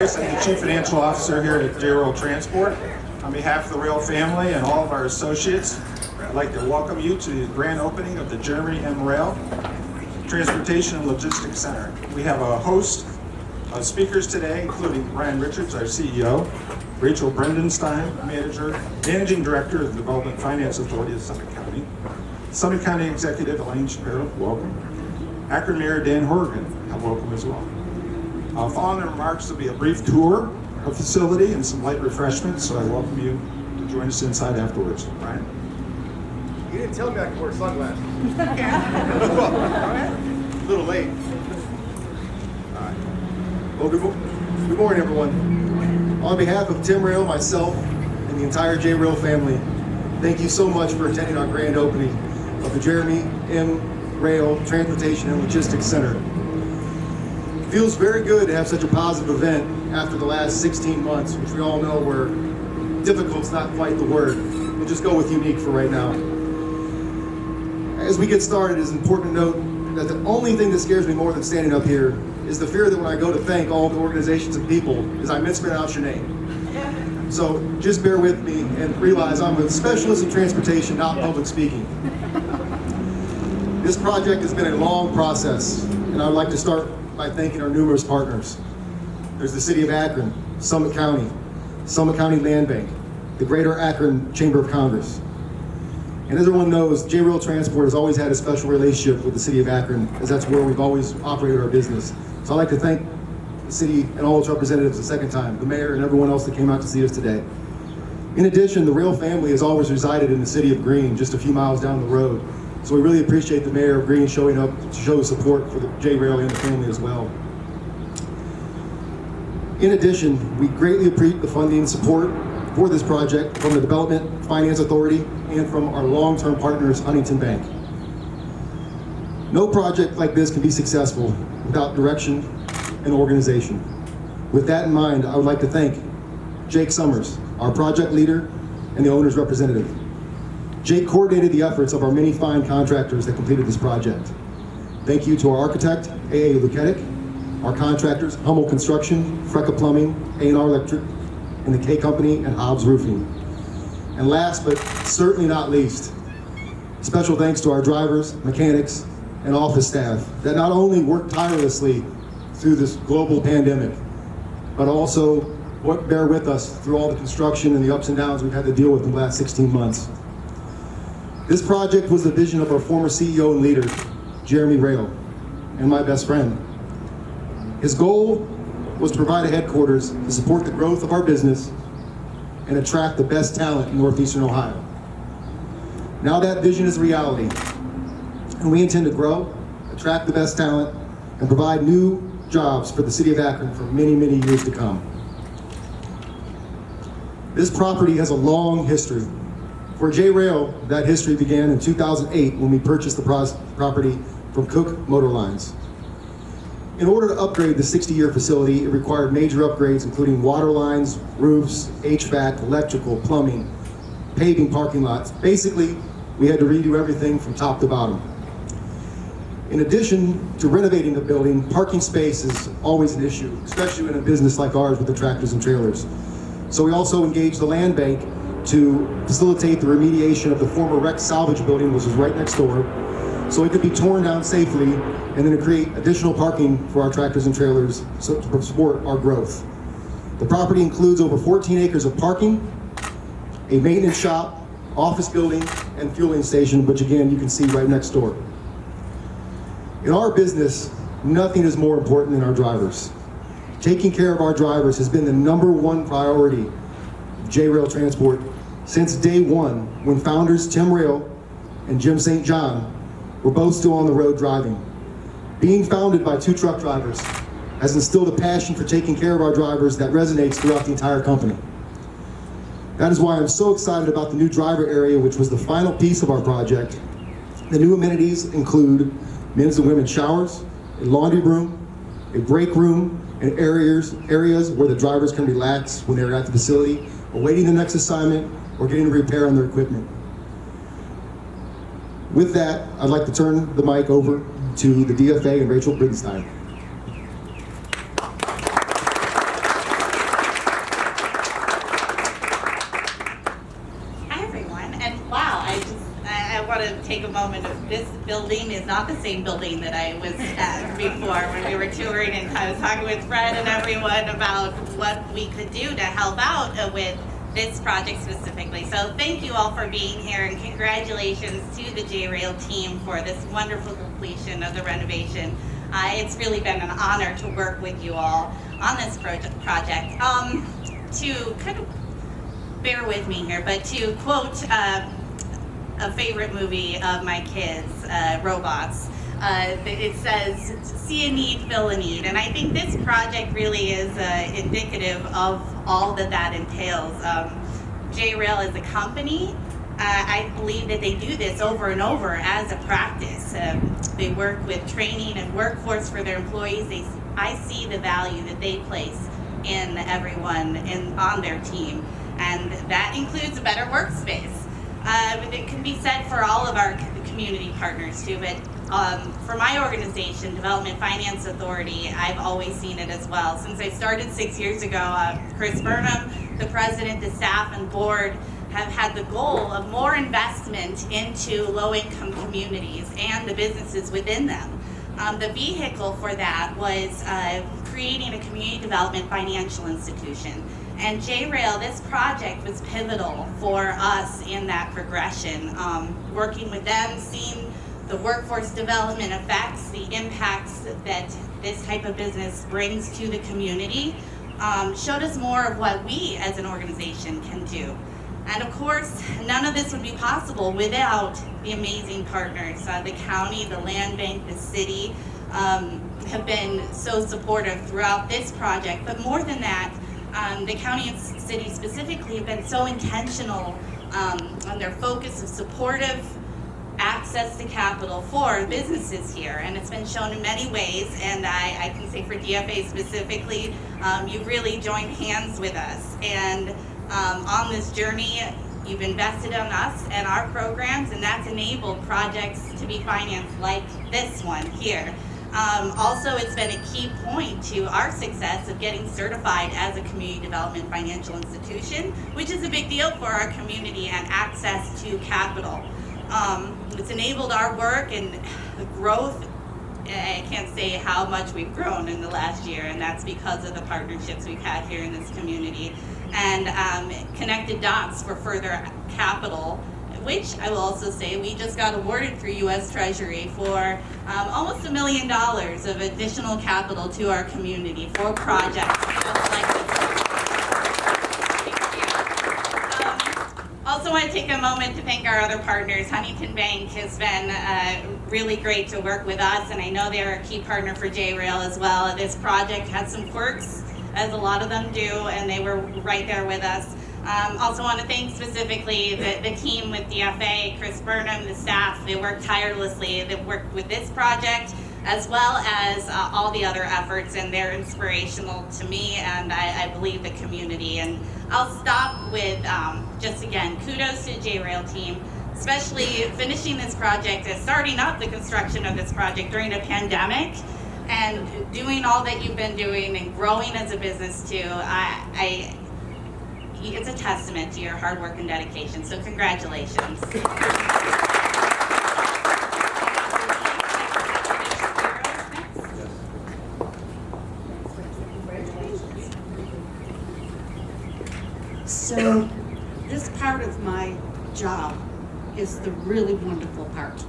I'm the Chief Financial Officer here at JRayl Transport. On behalf of the Rayl family and all of our associates, I'd like to welcome you to the grand opening of the JRayl Transportation and Logistics Center. We have a host of speakers today, including Brian Richards, our CEO, Rachel Brendenstein, Managing Director of the Development Finance Authority of Summit County Executive Elaine Shapiro, welcome. Akron Mayor Dan Horgan, welcome as well. Following the remarks, there'll be a brief tour of the facility and some light refreshments, so I welcome you to join us inside afterwards. Brian? You didn't tell me I could wear sunglasses. A little late. All right. Well, good morning, everyone. On behalf of Tim Rayl, myself, and the entire JRayl family, thank you so much for attending our grand opening of the Jeremy M. Rayl Transportation and Logistics Center. It feels very good to have such a positive event after the last 16 months, which we all know were difficult's not quite the word. We'll just go with unique for right now. As we get started, it's important to note that the only thing that scares me more than standing up here is the fear that when I go to thank all the organizations and people, is I mispronounce your name. So just bear with me and realize I'm a specialist in transportation, not public speaking. This project has been a long process, and I would like to start by thanking our numerous partners. There's the City of Akron, Summit County Land Bank, the Greater Akron Chamber of Commerce. And as everyone knows, JRayl Transport has always had a special relationship with the City of Akron, as that's where we've always operated our business. So I'd like to thank the city and all its representatives a second time, the mayor and everyone else that came out to see us today. In addition, the Rayl family has always resided in the city of Greene, just a few miles down the road. So we really appreciate the mayor of Greene showing up to show support for the JRayl and the family as well. In addition, we greatly appreciate the funding and support for this project from the Development Finance Authority and from our long-term partners, Huntington Bank. No project like this can be successful without direction and organization. With that in mind, I would like to thank Jake Summers, our project leader and the owner's representative. Jake coordinated the efforts of our many fine contractors that completed this project. Thank you to our architect, A.A. Luketic, our contractors, Hummel Construction, Frecka Plumbing, A&R Electric, and the K Company and Hobbs Roofing. And last but certainly not least, special thanks to our drivers, mechanics, and office staff that not only worked tirelessly through this global pandemic, but also bear with us through all the construction and the ups and downs we've had to deal with in the last 16 months. This project was the vision of our former CEO and leader, Jeremy Rayl, and my best friend. His goal was to provide a headquarters to support the growth of our business and attract the best talent in Northeastern Ohio. Now that vision is a reality, and we intend to grow, attract the best talent, and provide new jobs for the city of Akron for many, many years to come. This property has a long history. For JRayl, that history began in 2008 when we purchased the property from Cook Motor Lines. In order to upgrade the 60-year facility, it required major upgrades including water lines, roofs, HVAC, electrical, plumbing, paving parking lots. Basically, we had to redo everything from top to bottom. In addition to renovating the building, parking space is always an issue, especially in a business like ours with the tractors and trailers. So we also engaged the land bank to facilitate the remediation of the former wrecked salvage building, which is right next door, so it could be torn down safely and then to create additional parking for our tractors and trailers so to support our growth. The property includes over 14 acres of parking, a maintenance shop, office building, and fueling station, which again, you can see right next door. In our business, nothing is more important than our drivers. Taking care of our drivers has been the #1 priority of JRayl Transport since day one, when founders Tim Rayl and Jim St. John were both still on the road driving. Being founded by 2 truck drivers has instilled a passion for taking care of our drivers that resonates throughout the entire company. That is why I'm so excited about the new driver area, which was the final piece of our project. The new amenities include men's and women's showers, a laundry room, a break room, and areas where the drivers can relax when they're at the facility, awaiting the next assignment, or getting a repair on their equipment. With that, I'd like to turn the mic over to the DFA and Rachel Brendenstein. And wow, I want to take a moment. This building is not the same building that I was at before when we were touring, and I was talking with Fred and everyone about what we could do to help out with this project specifically. So thank you all for being here, and congratulations to the JRayl team for this wonderful completion of the renovation. It's really been an honor to work with you all on this project. To kind of bear with me here, but to quote a favorite movie of my kids, Robots, it says, see a need, fill a need. And I think this project really is indicative of all that entails. JRayl is a company. I believe that they do this over and over as a practice. They work with training and workforce for their employees. I see the value that they place in everyone on their team, and that includes a better workspace. It can be said for all of our community partners too, but for my organization, Development Finance Authority, I've always seen it as well. Since I started 6 years ago, Chris Burnham, the president, the staff, and board have had the goal of more investment into low-income communities and the businesses within them. The vehicle for that was creating a community development financial institution. And JRayl, this project was pivotal for us in that progression. Working with them, seeing the workforce development effects, the impacts that this type of business brings to the community, showed us more of what we as an organization can do. And of course, none of this would be possible without the amazing partners. The county, the land bank, the city have been so supportive throughout this project. But more than that, the county and city specifically have been so intentional on their focus of supportive access to capital for businesses here. And it's been shown in many ways, and I can say for DFA specifically, you've really joined hands with us. And on this journey, you've invested in us and our programs, and that's enabled projects to be financed like this one here. Also, it's been a key point to our success of getting certified as a community development financial institution, which is a big deal for our community and access to capital. It's enabled our work and the growth. I can't say how much we've grown in the last year, and that's because of the partnerships we've had here in this community, and connected dots for further capital, which I will also say we just got awarded through U.S. Treasury for almost $1 million of additional capital to our community for projects just like this. Also want to take a moment to thank our other partners. Huntington Bank has been really great to work with us, and I know they're a key partner for JRayl as well. This project had some quirks, as a lot of them do, and they were right there with us. Also want to thank specifically the team with DFA, Chris Burnham, the staff. They worked tirelessly. They worked with this project as well as all the other efforts, and they're inspirational to me and I believe the community. And I'll stop with just again, kudos to JRayl team, especially finishing this project and starting up the construction of this project during a pandemic and doing all that you've been doing and growing as a business too. It's a testament to your hard work and dedication, so congratulations. So this part of my job is the really wonderful part.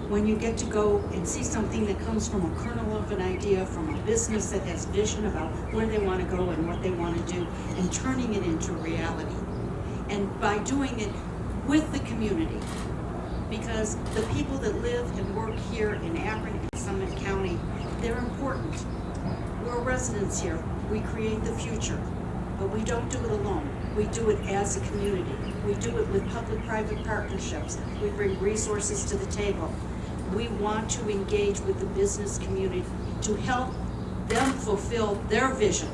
When you get to go and see something that comes from a kernel of an idea, from a business that has vision about where they want to go and what they want to do, and turning it into reality. And by doing it with the community, because the people that live and work here in Akron and Summit County, they're important. We're residents here. We create the future, but we don't do it alone. We do it as a community. We do it with public-private partnerships. We bring resources to the table. We want to engage with the business community to help them fulfill their vision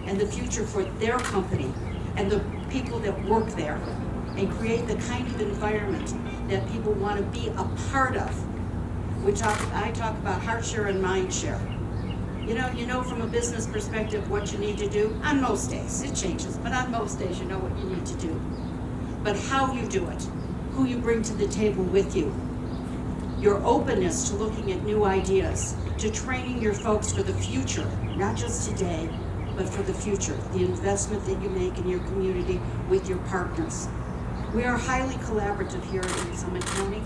and the future for their company and the people that work there, and create the kind of environment that people want to be a part of, which I talk about heart share and mind share. You know from a business perspective what you need to do. On most days, it changes, but on most days you know what you need to do. But how you do it who you bring to the table with you, your openness to looking at new ideas, to training your folks for the future, not just today, but for the future, the investment that you make in your community with your partners. We are highly collaborative here in Summit County.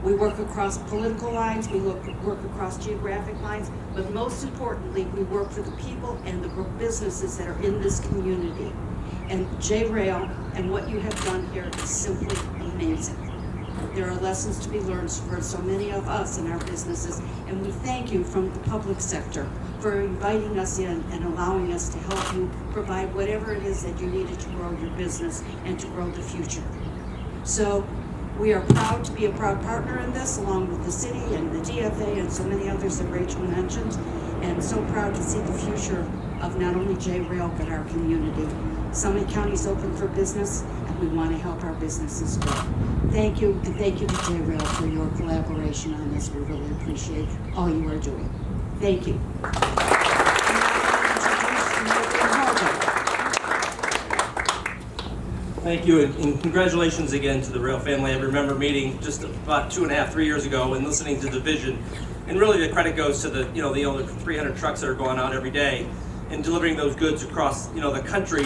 We work across political lines, we work across geographic lines, but most importantly, we work for the people and the businesses that are in this community. And JRayl and what you have done here is simply amazing. There are lessons to be learned for so many of us in our businesses, and we thank you from the public sector for inviting us in and allowing us to help you provide whatever it is that you needed to grow your business and to grow the future. So we are proud to be a proud partner in this, along with the city and the DFA and so many others that Rachel mentioned, and so proud to see the future of not only JRayl, but our community. Summit County is open for business, and we want to help our businesses grow. Thank you, and thank you to JRayl for your collaboration on this. We really appreciate all you are doing. Thank you. Thank you, and congratulations again to the Rayl family. I remember meeting just about 2.5, 3 years ago and listening to the vision. And really the credit goes to the over 300 trucks that are going out every day and delivering those goods across, the country.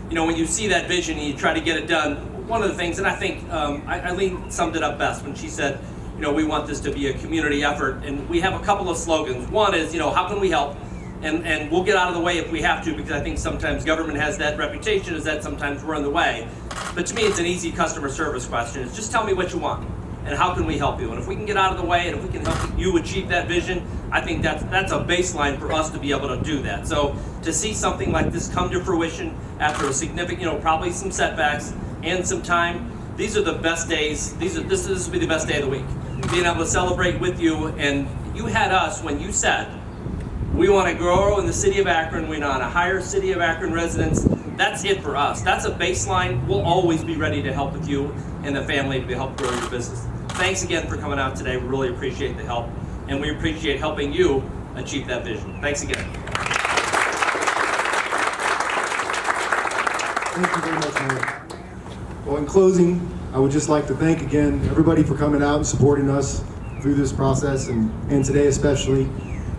When you see that vision and you try to get it done, one of the things, and I think Eileen summed it up best when she said, we want this to be a community effort. And we have a couple of slogans. One is, how can we help? And we'll get out of the way if we have to, because I think sometimes government has that reputation is that sometimes we're in the way. But to me, it's an easy customer service question. It's just tell me what you want and how can we help you? And if we can get out of the way and if we can help you achieve that vision, I think that's a baseline for us to be able to do that. So to see something like this come to fruition after a significant, probably some setbacks and some time, these are the best days. This will be the best day of the week. Being able to celebrate with you, and you had us when you said, we want to grow in the city of Akron. We want to hire city of Akron residents. That's it for us. That's a baseline. We'll always be ready to help with you and the family to help grow your business. Thanks again for coming out today. We really appreciate the help, and we appreciate helping you achieve that vision. Thanks again. Thank you very much, Mayor. Well, in closing, I would just like to thank again everybody for coming out and supporting us through this process, and today especially.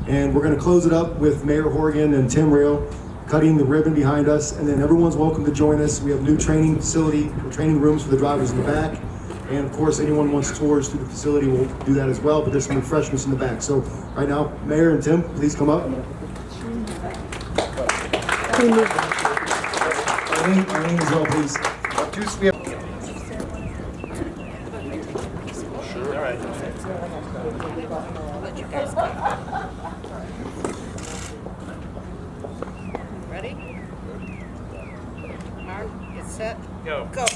And we're going to close it up with Mayor Horgan and Tim Rayl cutting the ribbon behind us, and then everyone's welcome to join us. We have new training facility, training rooms for the drivers in the back, and of course anyone who wants tours through the facility will do that as well, but there's some refreshments in the back. So right now, Mayor and Tim, please come up. Eileen as well, please. Ready? Mark, get set, Go. go.